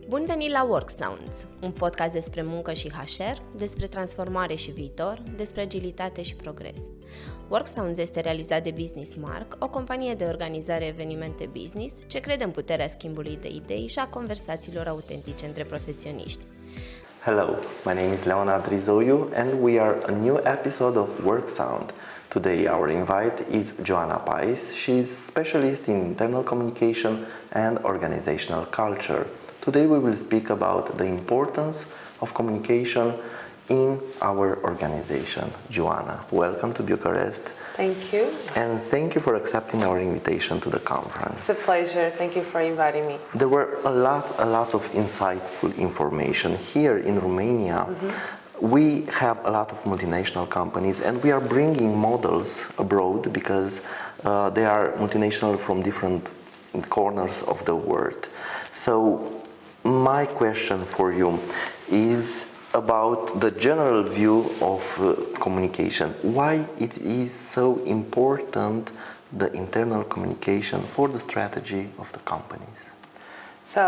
Bun venit la Worksounds, un podcast despre muncă și HR, despre transformare și viitor, despre agilitate și progres. Worksounds este realizat de BusinessMark, o companie de organizare evenimente business ce crede în puterea schimbului de idei și a conversațiilor autentice între profesioniști. Hello, my name is Leonard Rizoiu and we are a new episode of Worksound. Today our invite is Joana Pais. She is specialist in internal communication and organizational culture. Today we will speak about the importance of communication in our organization. Joana, welcome to Bucharest. Thank you. And thank you for accepting our invitation to the conference. It's a pleasure. Thank you for inviting me. There were a lot of insightful information here in Romania. We have a lot of multinational companies and we are bringing models abroad because they are multinational from different corners of the world. So my question for you is about the general view of communication. Why it is so important, the internal communication for the strategy of the companies? So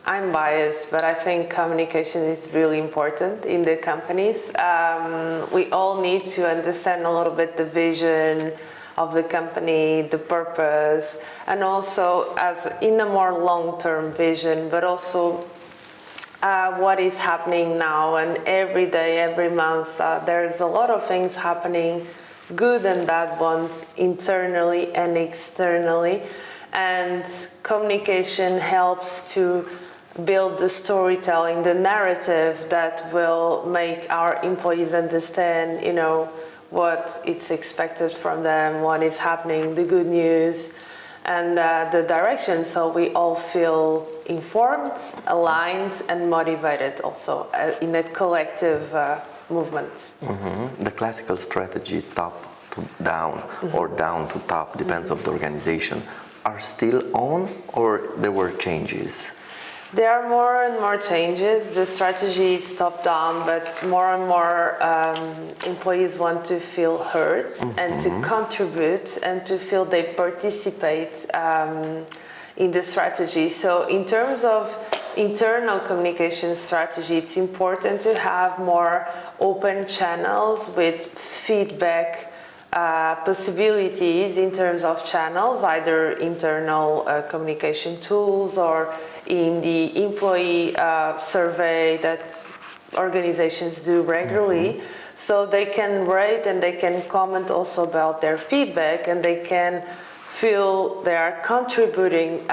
I'm biased, but I think communication is really important in the companies. We all need to understand a little bit the vision of the company, the purpose, and also as in a more long-term vision, but also what is happening now and every day, every month. There's a lot of things happening, good and bad ones, internally and externally. And communication helps to build the storytelling, the narrative that will make our employees understand, what is expected from them, what is happening, the good news, and the direction, so we all feel informed, aligned, and motivated also in a collective movement. The classical strategy top to down or down to top, depends of the organization, are still on, or there were changes? There are more and more changes. The strategy is top down, but more and more employees want to feel heard and to contribute and to feel they participate in the strategy. So in terms of internal communication strategy, it's important to have more open channels with feedback possibilities in terms of channels, either internal communication tools or in the employee survey that organizations do regularly. So they can rate and they can comment also about their feedback, and they can feel they are contributing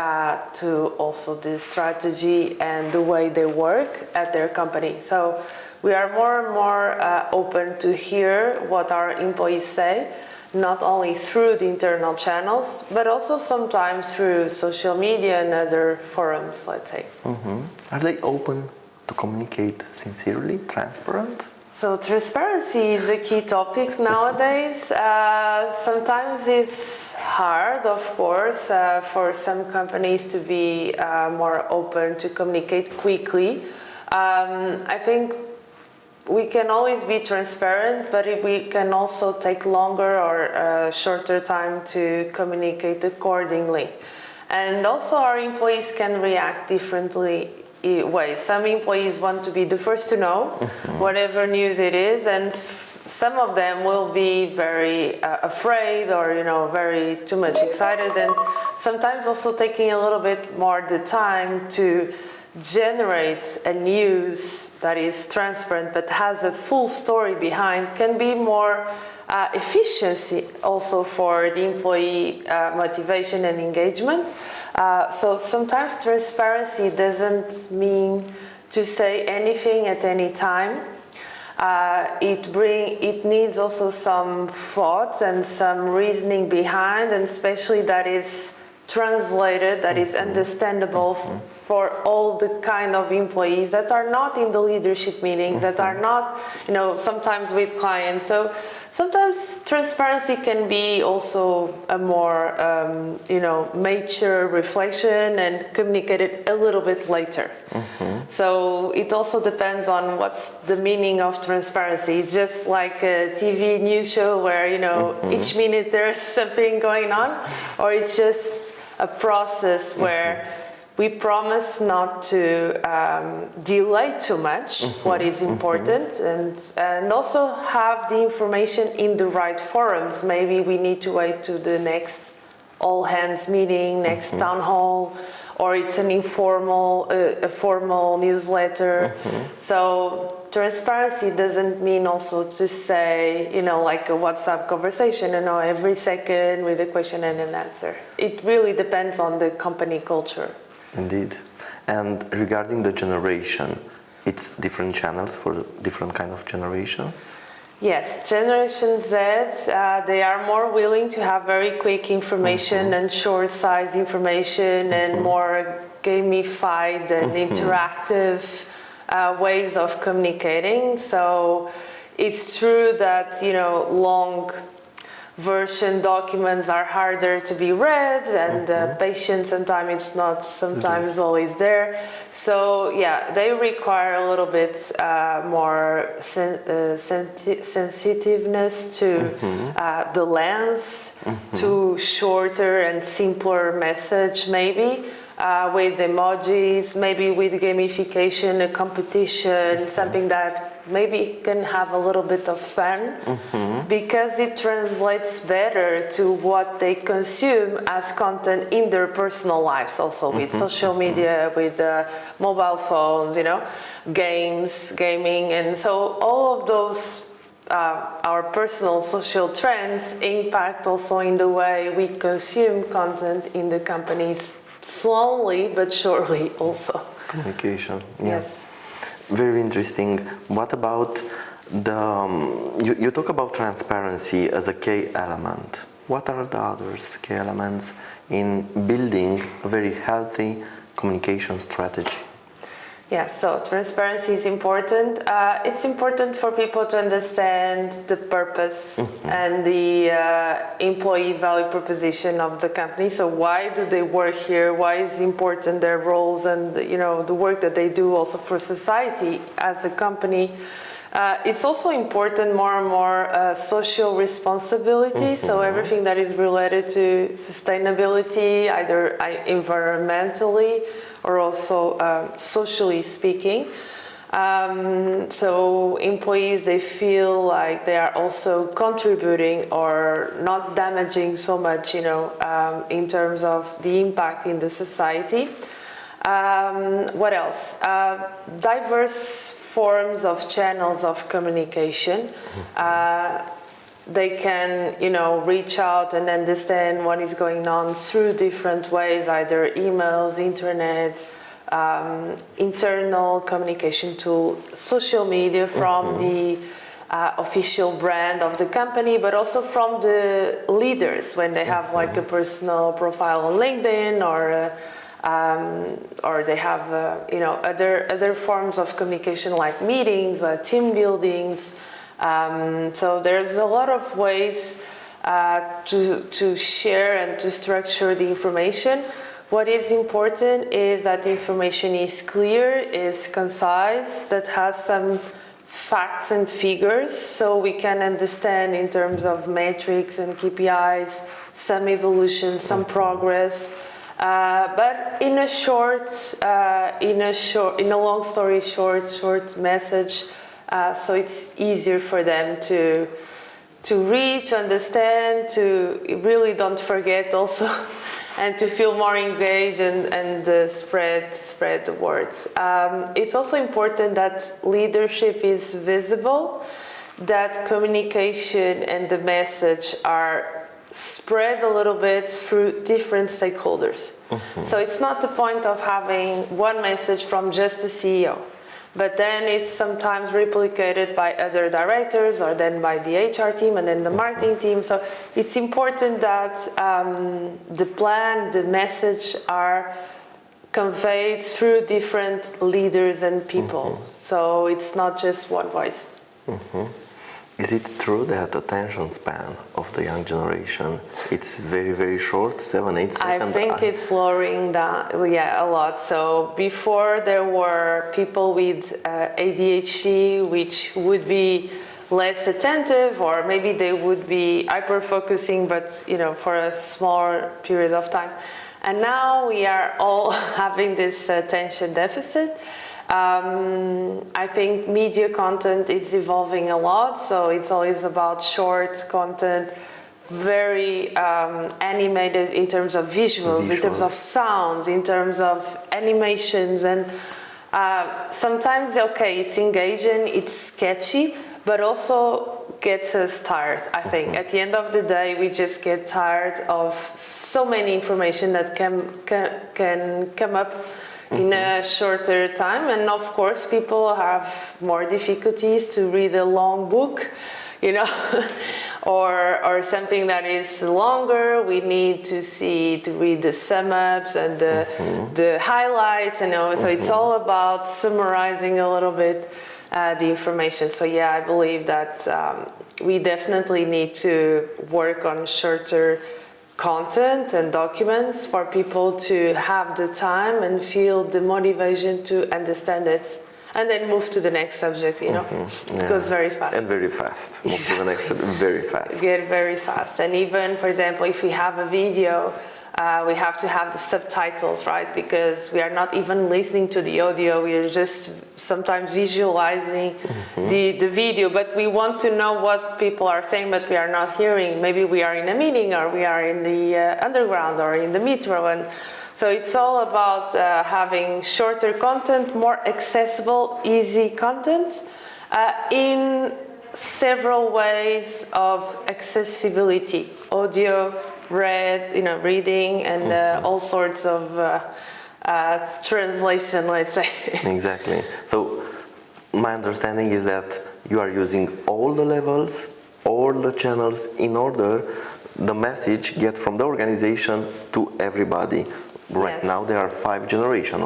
to also the strategy and the way they work at their company. So we are more and more open to hear what our employees say, not only through the internal channels, but also sometimes through social media and other forums, let's say. Are they open to communicate sincerely, transparent? So transparency is a key topic nowadays. Sometimes it's hard, of course, for some companies to be more open to communicate quickly. I think we can always be transparent, but we can also take longer or shorter time to communicate accordingly. And also our employees can react differently ways. Some employees want to be the first to know whatever news it is, and some of them will be very afraid or very too much excited, and sometimes also taking a little bit more the time to generate a news that is transparent but has a full story behind can be more efficiency also for the employee motivation and engagement. So sometimes transparency doesn't mean to say anything at any time. It needs also some thought and some reasoning behind, and especially that is translated, that is understandable for all the kind of employees that are not in the leadership meetings, that are not, sometimes with clients. So sometimes transparency can be also a more, mature reflection and communicated a little bit later. So it also depends on what's the meaning of transparency. It's just like a TV news show where, each minute there's something going on, or it's just a process where we promise not to delay too much what is important, and also have the information in the right forums. Maybe we need to wait to the next all hands meeting, next town hall, or it's an informal, a formal newsletter. So transparency doesn't mean also to say, like a WhatsApp conversation, every second with a question and an answer. It really depends on the company culture. Indeed. And regarding the generation, it's different channels for different kind of generations? Yes, Generation Z, they are more willing to have very quick information and short size information and more gamified and interactive ways of communicating. So it's true that, long version documents are harder to be read, and patience and time is not sometimes always there. So yeah, they require a little bit more sensitiveness to the lens, to shorter and simpler message maybe. With emojis, maybe with gamification, a competition, something that maybe can have a little bit of fun, because it translates better to what they consume as content in their personal lives, also with social media, with mobile phones, games, gaming, and so all of those our personal social trends impact also in the way we consume content in the companies. Slowly but surely also. Communication. Yes. Very interesting. What about you talk about transparency as a key element. What are the other key elements in building a very healthy communication strategy? Yes, so transparency is important. It's important for people to understand the purpose and the employee value proposition of the company. So why do they work here? Why is important their roles and the work that they do also for society as a company? It's also important more and more social responsibility. So everything that is related to sustainability, either environmentally or also socially speaking. So employees, they feel like they are also contributing or not damaging so much, in terms of the impact in the society. What else? Diverse forms of channels of communication. They can, reach out and understand what is going on through different ways, either emails, internet, internal communication tool, social media from the official brand of the company, but also from the leaders when they have like a personal profile on LinkedIn or they have, other forms of communication like meetings, team buildings. So there's a lot of ways to share and to structure the information. What is important is that the information is clear, is concise, that has some facts and figures, so we can understand in terms of metrics and KPIs, some evolution, some progress. But in a long story short message. So it's easier for them to read, to understand, to really don't forget also, and to feel more engaged and spread the words. It's also important that leadership is visible, that communication and the message are spread a little bit through different stakeholders. So it's not the point of having one message from just the CEO. But then it's sometimes replicated by other directors or then by the HR team and then the marketing team. So it's important that the plan, the message are conveyed through different leaders and people. So it's not just one voice. Is it true that attention span of the young generation, it's very, very short, 7-8 seconds? I think it's slowing down, a lot. So before there were people with ADHD, which would be less attentive, or maybe they would be hyper-focusing, but for a smaller period of time. And now we are all having this attention deficit. I think media content is evolving a lot, so it's always about short content, very animated in terms of visuals, in terms of sounds, in terms of animations, and sometimes, okay, it's engaging, it's sketchy, but also gets us tired, I think. At the end of the day, we just get tired of so many information that can come up in a shorter time. And of course, people have more difficulties to read a long book, you know, or something that is longer. We need to read the sum ups and the highlights, you know. So it's all about summarizing a little bit the information. So yeah, I believe that we definitely need to work on shorter content and documents for people to have the time and feel the motivation to understand it, and then move to the next subject, you know. It goes very fast. And very fast. Move to the next subject very fast. Get very fast. And even, for example, if we have a video, we have to have the subtitles, right? Because we are not even listening to the audio, we are just sometimes visualizing the video, but we want to know what people are saying, but we are not hearing. Maybe we are in a meeting, or we are in the underground, or in the metro, and so it's all about having shorter content, more accessible, easy content, in several ways of accessibility: audio, reading, and all sorts of translation, let's say. Exactly. So my understanding is that you are using all the levels, all the channels, in order the message get from the organization to everybody. Right now there are 5 generations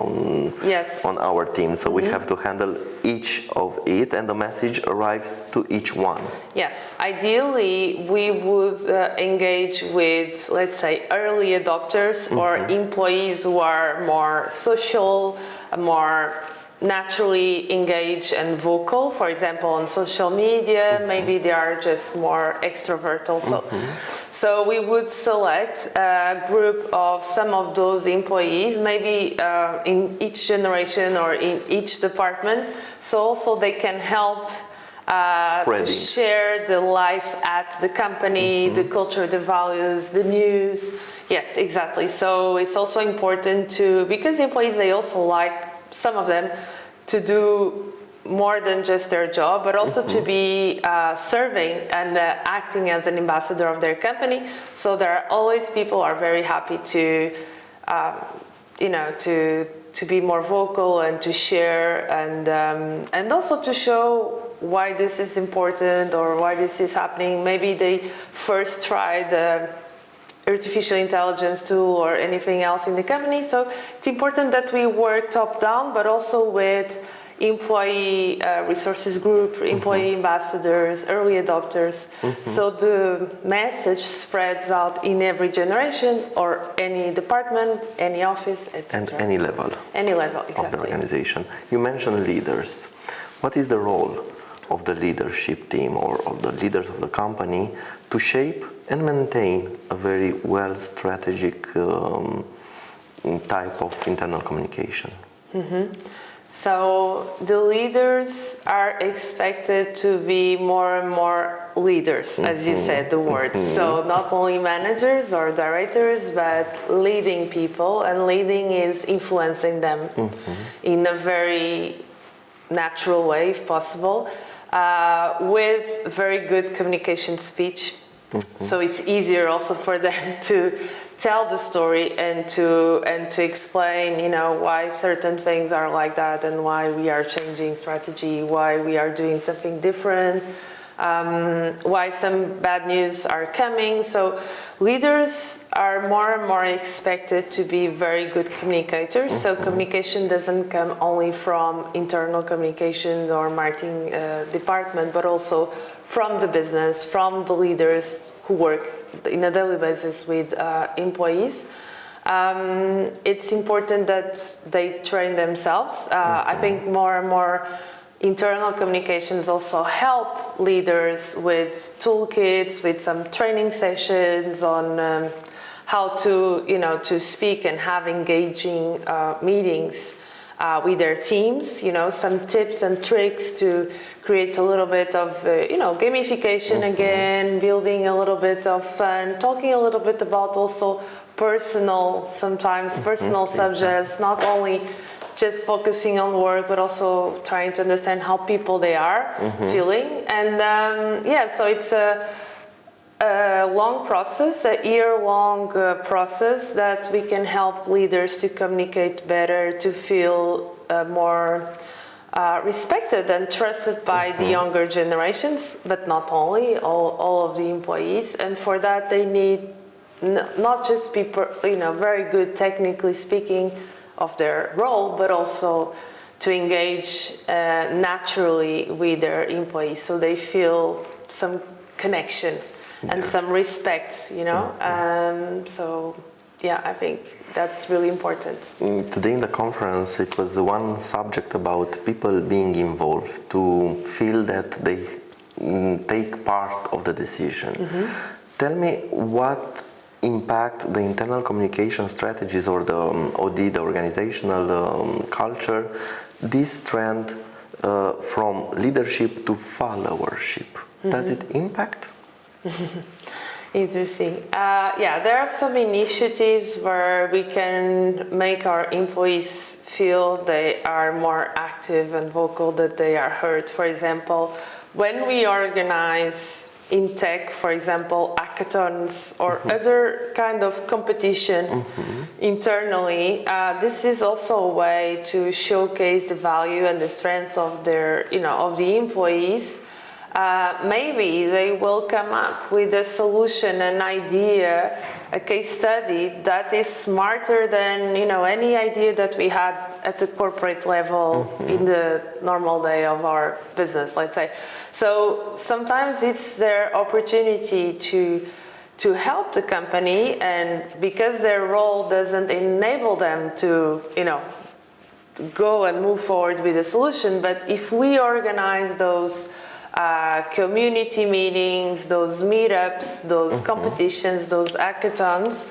on our team, so we have to handle each of it, and the message arrives to each one. Yes, ideally we would engage with, let's say, early adopters or employees who are more social, more naturally engaged and vocal. For example, on social media, maybe they are just more extrovert also. So we would select a group of some of those employees, maybe in each generation or in each department, so also they can help to share the life at the company, the culture, the values, the news. Yes, exactly. So it's also important because employees, they also like, some of them, to do more than just their job, but also to be serving and acting as an ambassador of their company. So there are always people who are very happy to be more vocal and to share, and also to show why this is important or why this is happening. Maybe they first tried artificial intelligence tool or anything else in the company. So it's important that we work top down, but also with employee resources group, employee ambassadors, early adopters. So the message spreads out in every generation or any department, any office, etc. And any level. Any level, exactly. Of the organization. You mentioned leaders. What is the role of the leadership team or the leaders of the company to shape and maintain a very well strategic type of internal communication? So the leaders are expected to be more and more leaders, as you said, the word. So not only managers or directors, but leading people, and leading is influencing them in a very natural way, if possible, with very good communication speech. So it's easier also for them to tell the story and to explain, why certain things are like that, and why we are changing strategy, why we are doing something different, why some bad news are coming. So leaders are more and more expected to be very good communicators. So communication doesn't come only from internal communications or marketing department, but also from the business, from the leaders who work in a daily basis with employees. It's important that they train themselves. I think more and more internal communications also help leaders with toolkits, with some training sessions on how to, to speak and have engaging meetings with their teams, some tips and tricks to create a little bit of, gamification again, building a little bit of fun, talking a little bit about also personal subjects, not only just focusing on work, but also trying to understand how people they are feeling. And so it's a long process, a year-long process that we can help leaders to communicate better, to feel more respected and trusted by the younger generations, but not only, all of the employees. And for that, they need not just be, very good technically speaking of their role, but also to engage naturally with their employees, so they feel some connection and some respect, I think that's really important. Today in the conference, it was one subject about people being involved, to feel that they take part of the decision. Tell me what impact the internal communication strategies or the OD, the organizational culture, this trend from leadership to followership. Does it impact? Interesting. There are some initiatives where we can make our employees feel they are more active and vocal, that they are heard. For example, when we organize in tech, for example, hackathons or other kind of competition internally, this is also a way to showcase the value and the strengths of their, of the employees. Maybe they will come up with a solution, an idea, a case study that is smarter than any idea that we had at the corporate level in the normal day of our business, let's say. So sometimes it's their opportunity to help the company, and because their role doesn't enable them to go and move forward with a solution, but if we organize those community meetings, those meetups, those competitions, those hackathons,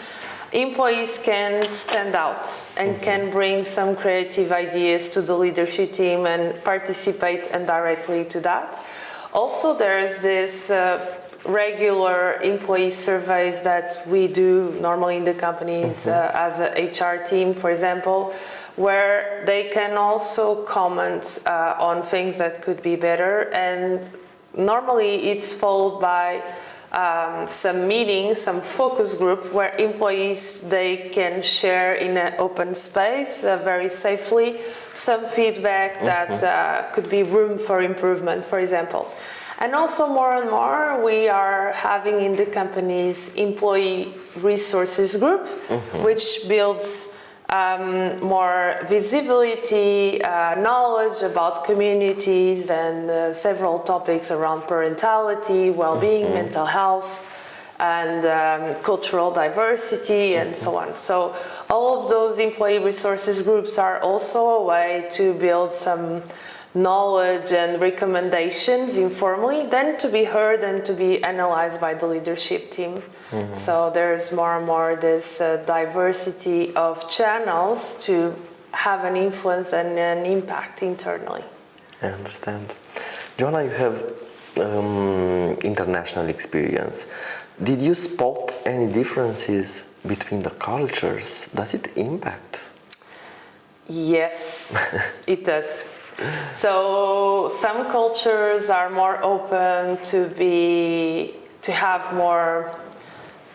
employees can stand out and can bring some creative ideas to the leadership team and participate indirectly to that. Also, there's this regular employee surveys that we do normally in the companies as a HR team, for example, where they can also comment on things that could be better, and normally it's followed by some meetings, some focus group where employees, they can share in an open space very safely some feedback that could be room for improvement, for example. And also more and more we are having in the companies employee resources group, which builds more visibility, knowledge about communities and several topics around parentality, well-being, mental health, and cultural diversity, and so on. So all of those employee resources groups are also a way to build some knowledge and recommendations informally, then to be heard and to be analyzed by the leadership team. So there's more and more this diversity of channels to have an influence and an impact internally. I understand. Joana, you have international experience. Did you spot any differences between the cultures? Does it impact? Yes, it does. So some cultures are more open to have more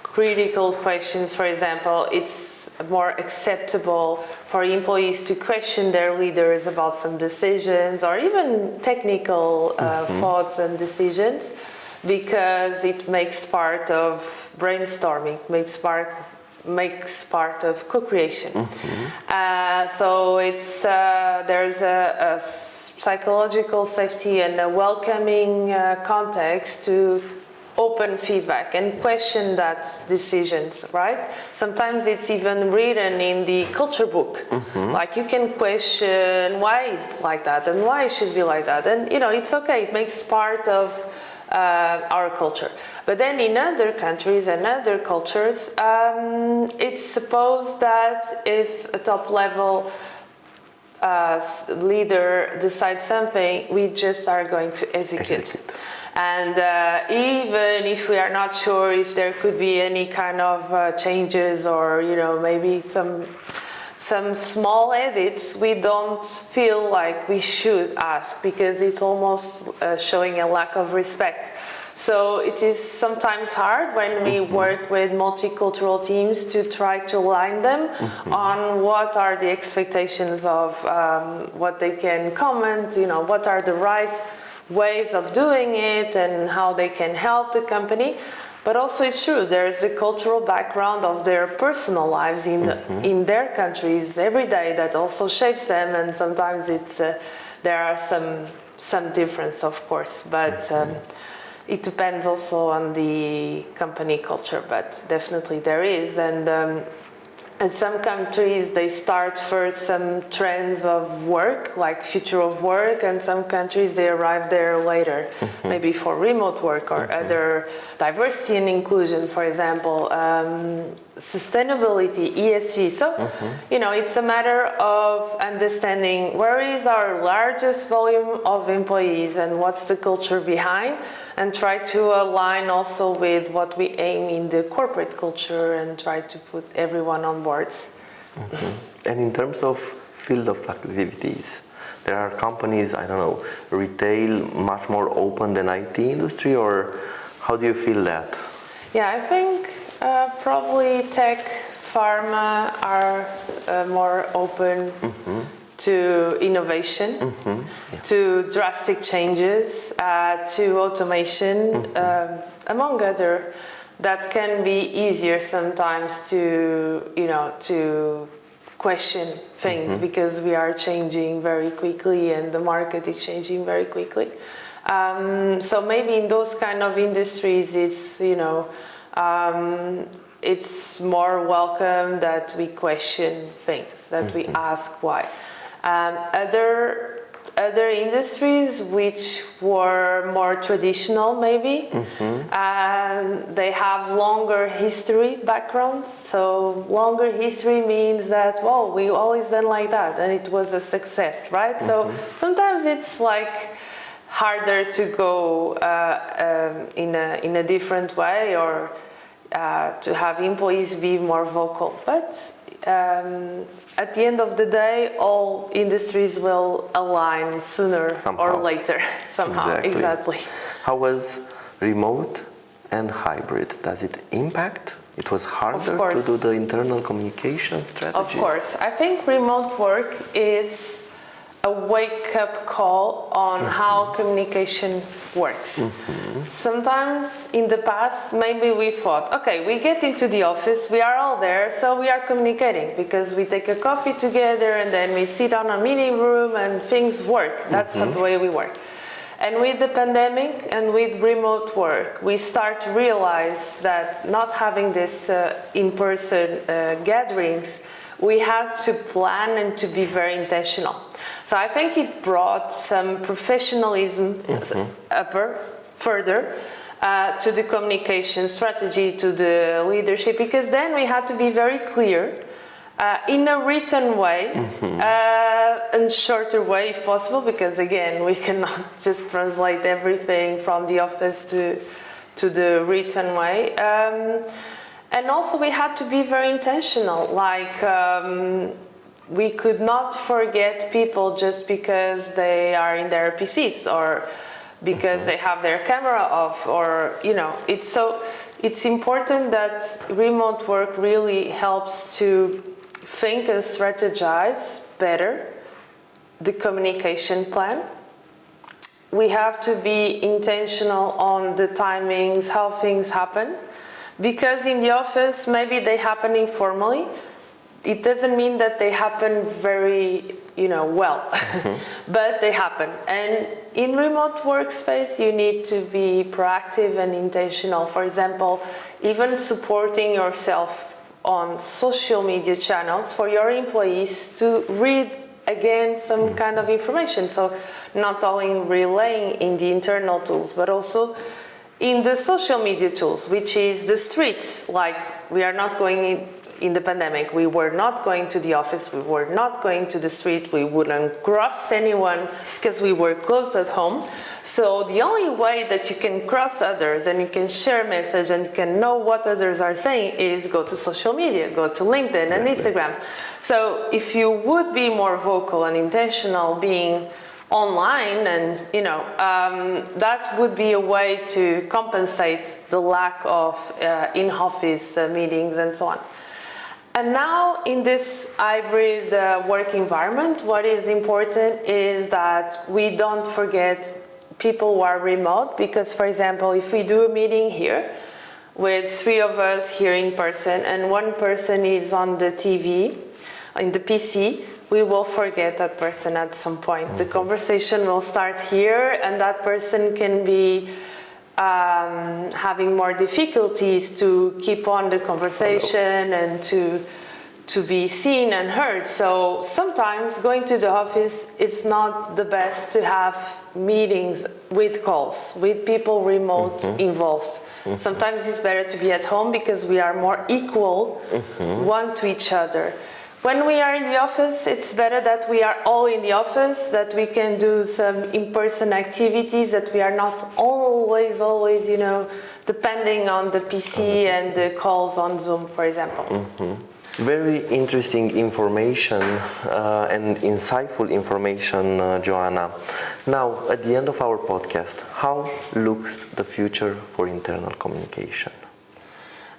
critical questions. For example, it's more acceptable for employees to question their leaders about some decisions or even technical thoughts and decisions, because it makes part of brainstorming, makes part of co-creation. So it's there's a psychological safety and a welcoming context to open feedback and question that decisions, right? Sometimes it's even written in the culture book. Like you can question why is it like that and why it should be like that. And it's okay, it makes part of our culture. But then in other countries and other cultures, it's supposed that if a top level leader decides something, we just are going to execute. And even if we are not sure if there could be any kind of changes or, you know, maybe some small edits, we don't feel like we should ask, because it's almost showing a lack of respect. So it is sometimes hard when we work with multicultural teams to try to align them on what are the expectations of what they can comment, you know, what are the right ways of doing it and how they can help the company. But also it's true, there's the cultural background of their personal lives in their countries every day that also shapes them, and sometimes it's there are some difference, of course, but it depends also on the company culture, but definitely there is. And in some countries they start first some trends of work, like future of work, and some countries they arrive there later, maybe for remote work or other diversity and inclusion, for example, sustainability, ESG. So, you know, it's a matter of understanding where is our largest volume of employees and what's the culture behind, and try to align also with what we aim in the corporate culture and try to put everyone on board. And in terms of field of activities, there are companies, I don't know, retail much more open than IT industry, or how do you feel that? Yeah, I think probably tech, pharma are more open to innovation, to drastic changes, to automation, among other. That can be easier sometimes to, you know, to question things because we are changing very quickly and the market is changing very quickly. So maybe in those kind of industries, it's, you know, it's more welcome that we question things, that we ask why. Other industries which were more traditional, maybe, they have longer history backgrounds. So longer history means that, well, we always done like that and it was a success, right? So sometimes it's like harder to go in a different way, or to have employees be more vocal. But at the end of the day, all industries will align sooner or later, somehow. Exactly. How was remote and hybrid? Does it impact? It was harder to do the internal communication strategy? Of course. I think remote work is a wake-up call on how communication works. Sometimes in the past, maybe we thought, okay, we get into the office, we are all there, so we are communicating because we take a coffee together and then we sit on a meeting room and things work. That's the way we work. And with the pandemic and with remote work, we start to realize that not having this in-person gatherings, we had to plan and to be very intentional. So I think it brought some professionalism further to the communication strategy, to the leadership, because then we had to be very clear in a written way, and shorter way if possible, because again, we cannot just translate everything from the office to the written way. And also we had to be very intentional, like we could not forget people just because they are in their PCs or because they have their camera off, or, you know, it's important that remote work really helps to think and strategize better the communication plan. We have to be intentional on the timings, how things happen. Because in the office, maybe they happen informally. It doesn't mean that they happen very, you know, well, but they happen. And in remote workspace, you need to be proactive and intentional. For example, even supporting yourself on social media channels for your employees to read again some kind of information. So not only relaying in the internal tools, but also in the social media tools, which is the streets. Like, we are not going in the pandemic, we were not going to the office, we were not going to the street, we wouldn't cross anyone because we were closed at home. So the only way that you can cross others and you can share message and you can know what others are saying is go to social media, go to LinkedIn and Instagram. So if you would be more vocal and intentional being online, and that would be a way to compensate the lack of in-office meetings and so on. And now in this hybrid work environment, what is important is that we don't forget people who are remote, because, for example, if we do a meeting here with 3 of us here in person and 1 person is on the TV, in the PC, we will forget that person at some point. Mm-hmm. The conversation will start here and that person can be having more difficulties to keep on the conversation and to be seen and heard. So sometimes going to the office is not the best to have meetings with calls, with people remote involved. Mm-hmm. Sometimes it's better to be at home because we are more equal one to each other. When we are in the office, it's better that we are all in the office, that we can do some in-person activities, that we are not always, depending on the PC and the calls on Zoom, for example. Mm-hmm. Very interesting information and insightful information, Joana. Now, at the end of our podcast, how looks the future for internal communication?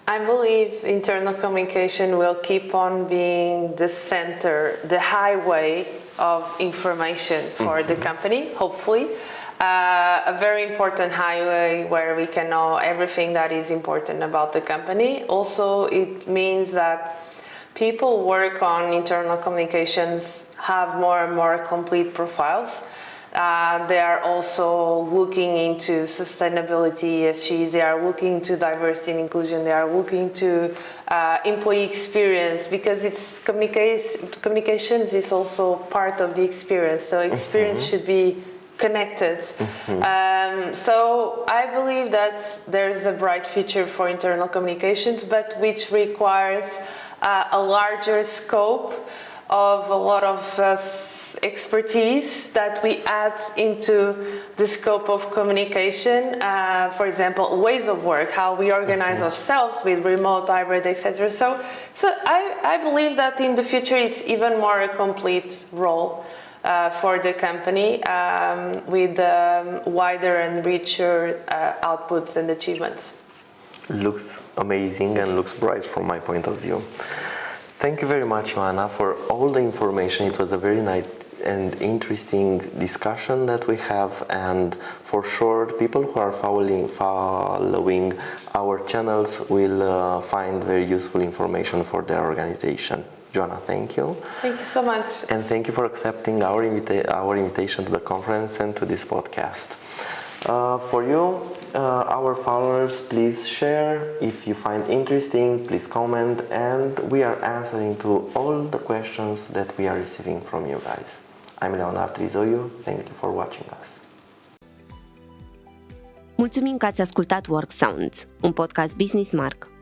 I believe internal communication will keep on being the center, the highway of information for the company, hopefully. A very important highway where we can know everything that is important about the company. Also, it means that people who work on internal communications have more and more complete profiles. They are also looking into sustainability, ESG, they are looking to diversity and inclusion, they are looking to employee experience, because it's communications is also part of the experience, so experience should be connected. So I believe that there's a bright future for internal communications, but which requires a larger scope of a lot of expertise that we add into the scope of communication. For example, ways of work, how we organize ourselves with remote, hybrid, etc. So I believe that in the future it's even more a complete role for the company with wider and richer outputs and achievements. Looks amazing and looks bright from my point of view. Thank you very much, Joana, for all the information. It was a very nice and interesting discussion that we have, and for sure people who are following our channels will find very useful information for their organization. Joana, thank you. Thank you so much. And thank you for accepting our invitation to the conference and to this podcast. For you, our followers, please share. If you find interesting, please comment, and we are answering to all the questions that we are receiving from you guys. I'm Leonard Rizoiu. Thank you for watching us. Mulțumim că ați ascultat Worksounds, un podcast BusinessMark.